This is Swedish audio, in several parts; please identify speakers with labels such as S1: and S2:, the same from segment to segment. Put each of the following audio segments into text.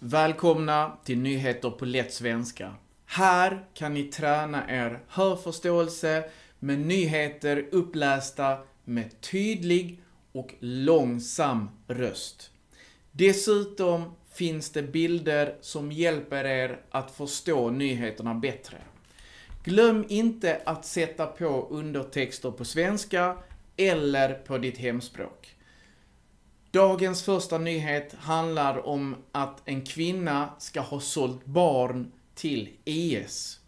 S1: Välkomna till Nyheter på lätt svenska. Här kan ni träna er hörförståelse med nyheter upplästa med tydlig och långsam röst. Dessutom finns det bilder som hjälper er att förstå nyheterna bättre. Glöm inte att sätta på undertexter på svenska eller på ditt hemspråk. Dagens första nyhet handlar om att en kvinna ska ha sålt barn till IS.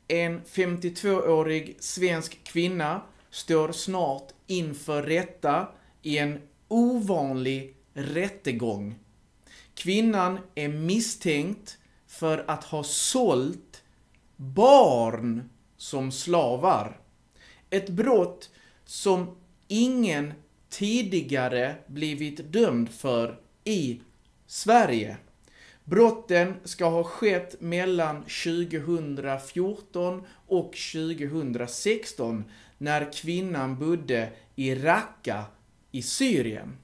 S1: En 52-årig svensk kvinna står snart inför rätta i en ovanlig rättegång. Kvinnan är misstänkt för att ha sålt barn som slavar. Ett brott som ingen tidigare blivit dömd för i Sverige. Brotten ska ha skett mellan 2014 och 2016 när kvinnan bodde i Raqqa i Syrien.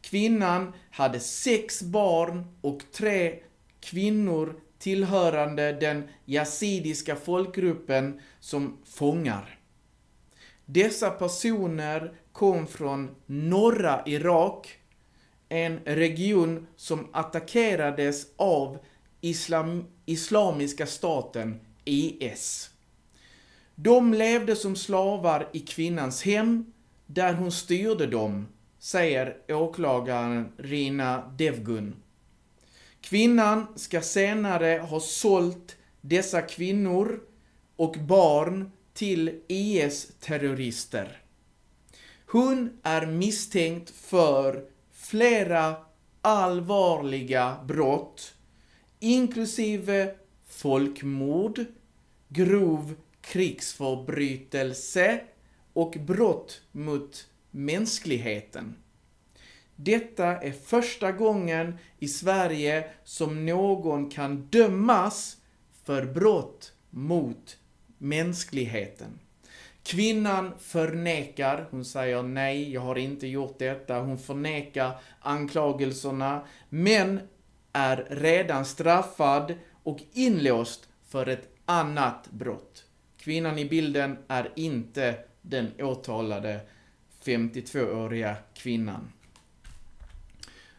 S1: Kvinnan hade 6 barn och 3 kvinnor tillhörande den yazidiska folkgruppen som fångar. Dessa personer kom från norra Irak, en region som attackerades av Islamiska staten IS. De levde som slavar i kvinnans hem där hon styrde dem, säger åklagaren Rina Devgun. Kvinnan ska senare ha sålt dessa kvinnor och barn till IS-terrorister. Hon är misstänkt för flera allvarliga brott, inklusive folkmord, grov krigsförbrytelse och brott mot mänskligheten. Detta är första gången i Sverige som någon kan dömas för brott mot mänskligheten. Kvinnan förnekar, hon säger nej, jag har inte gjort detta. Hon förnekar anklagelserna, men är redan straffad och inlåst för ett annat brott. Kvinnan i bilden är inte den åtalade 52-åriga kvinnan.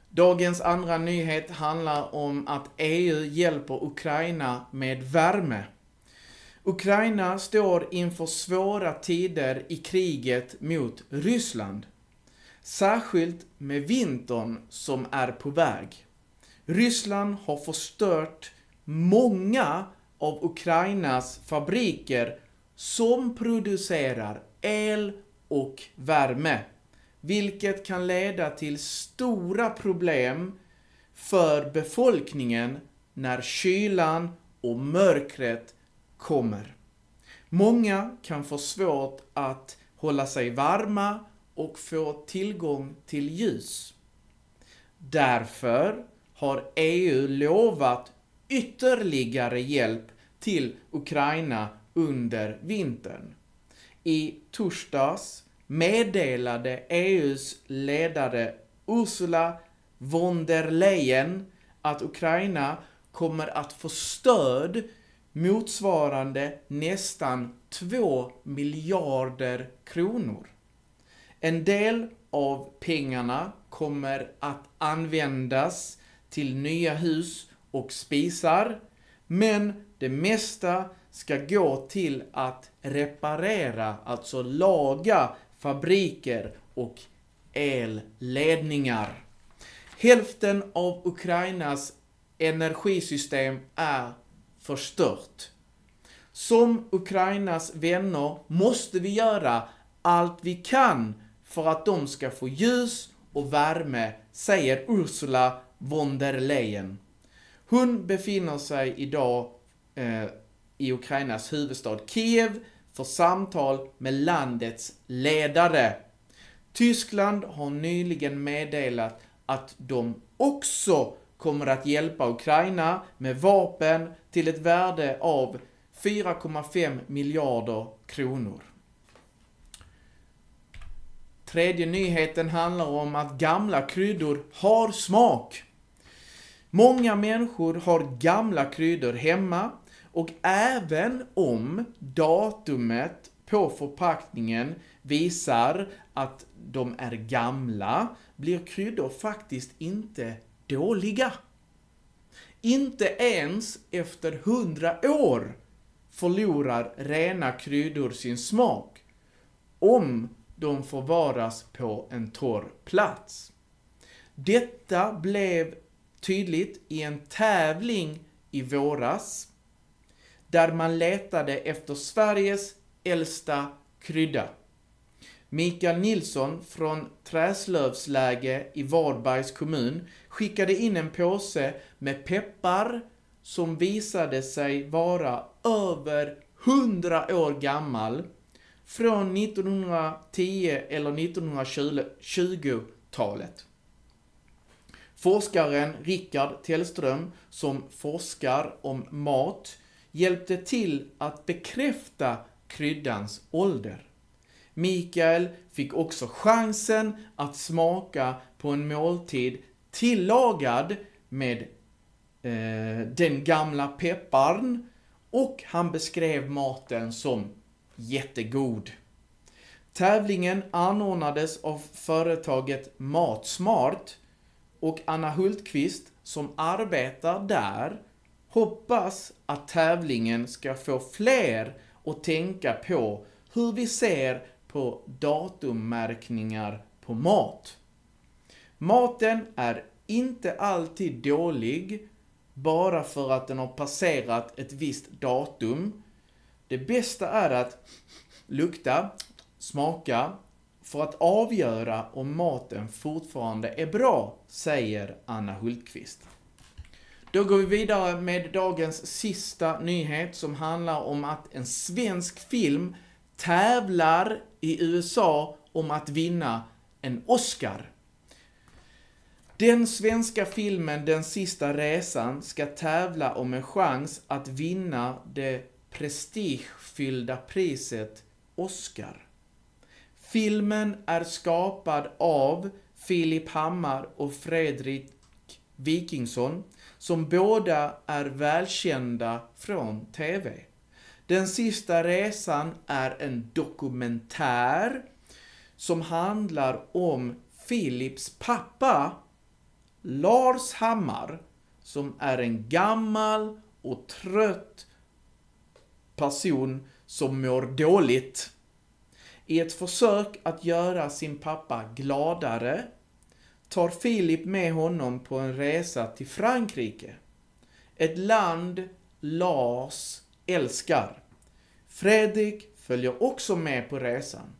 S1: Dagens andra nyhet handlar om att EU hjälper Ukraina med värme. Ukraina står inför svåra tider i kriget mot Ryssland. Särskilt med vintern som är på väg. Ryssland har förstört många av Ukrainas fabriker som producerar el och värme. Vilket kan leda till stora problem för befolkningen när kylan och mörkret kommer. Många kan få svårt att hålla sig varma och få tillgång till ljus. Därför har EU lovat ytterligare hjälp till Ukraina under vintern. I torsdags meddelade EUs ledare Ursula von der Leyen att Ukraina kommer att få stöd motsvarande nästan 2 miljarder kronor. En del av pengarna kommer att användas till nya hus och spisar, men det mesta ska gå till att reparera, alltså laga fabriker och elledningar. Hälften av Ukrainas energisystem är förstört. Som Ukrainas vänner måste vi göra allt vi kan för att de ska få ljus och värme, säger Ursula von der Leyen. Hon befinner sig idag i Ukrainas huvudstad Kiev för samtal med landets ledare. Tyskland har nyligen meddelat att de också kommer att hjälpa Ukraina med vapen till ett värde av 4,5 miljarder kronor. Tredje nyheten handlar om att gamla kryddor har smak. Många människor har gamla kryddor hemma och även om datumet på förpackningen visar att de är gamla blir kryddor faktiskt inte dåliga. Inte ens efter 100 år förlorar rena kryddor sin smak om de förvaras på en torr plats. Detta blev tydligt i en tävling i våras där man letade efter Sveriges äldsta krydda. Mikael Nilsson från Träslövsläge i Varbergs kommun skickade in en påse med peppar som visade sig vara över 100 år gammal från 1910 eller 1920-talet. Forskaren Rickard Tellström, som forskar om mat, hjälpte till att bekräfta kryddans ålder. Mikael fick också chansen att smaka på en måltid tillagad med den gamla pepparn och han beskrev maten som jättegod. Tävlingen anordnades av företaget Matsmart och Anna Hultqvist som arbetar där hoppas att tävlingen ska få fler att tänka på hur vi ser på datummärkningar på mat. Maten är inte alltid dålig bara för att den har passerat ett visst datum. Det bästa är att lukta, smaka för att avgöra om maten fortfarande är bra, säger Anna Hultqvist. Då går vi vidare med dagens sista nyhet som handlar om att en svensk film tävlar i USA om att vinna en Oscar. Den svenska filmen Den sista resan ska tävla om en chans att vinna det prestigefyllda priset Oscar. Filmen är skapad av Filip Hammar och Fredrik Wikingsson som båda är välkända från TV. Den sista resan är en dokumentär som handlar om Filips pappa Lars Hammar som är en gammal och trött person som mår dåligt. I ett försök att göra sin pappa gladare tar Filip med honom på en resa till Frankrike. Ett land Lars älskar. Fredrik följer också med på resan.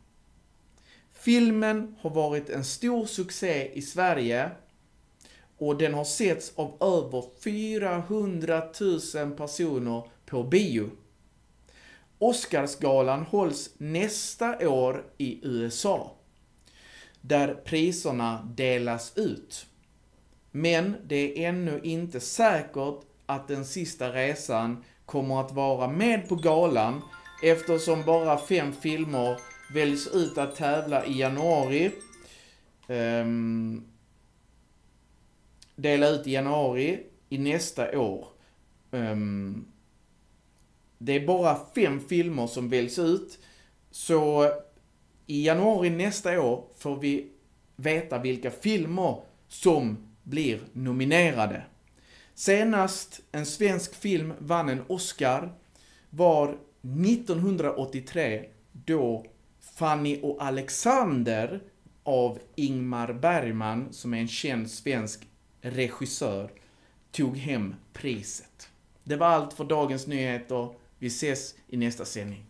S1: Filmen har varit en stor succé i Sverige och den har setts av över 400 000 personer på bio. Oscarsgalan hålls nästa år i USA, där priserna delas ut. Men det är ännu inte säkert att Den sista resan kommer att vara med på galan eftersom bara 5 filmer väljs ut att tävla i januari. Dela ut i januari i nästa år. Det är bara 5 filmer som väljs ut. Så i januari nästa år får vi veta vilka filmer som blir nominerade. Senast en svensk film vann en Oscar var 1983 då Fanny och Alexander av Ingmar Bergman, som är en känd svensk regissör, tog hem priset. Det var allt för dagens nyheter. Vi ses i nästa sändning.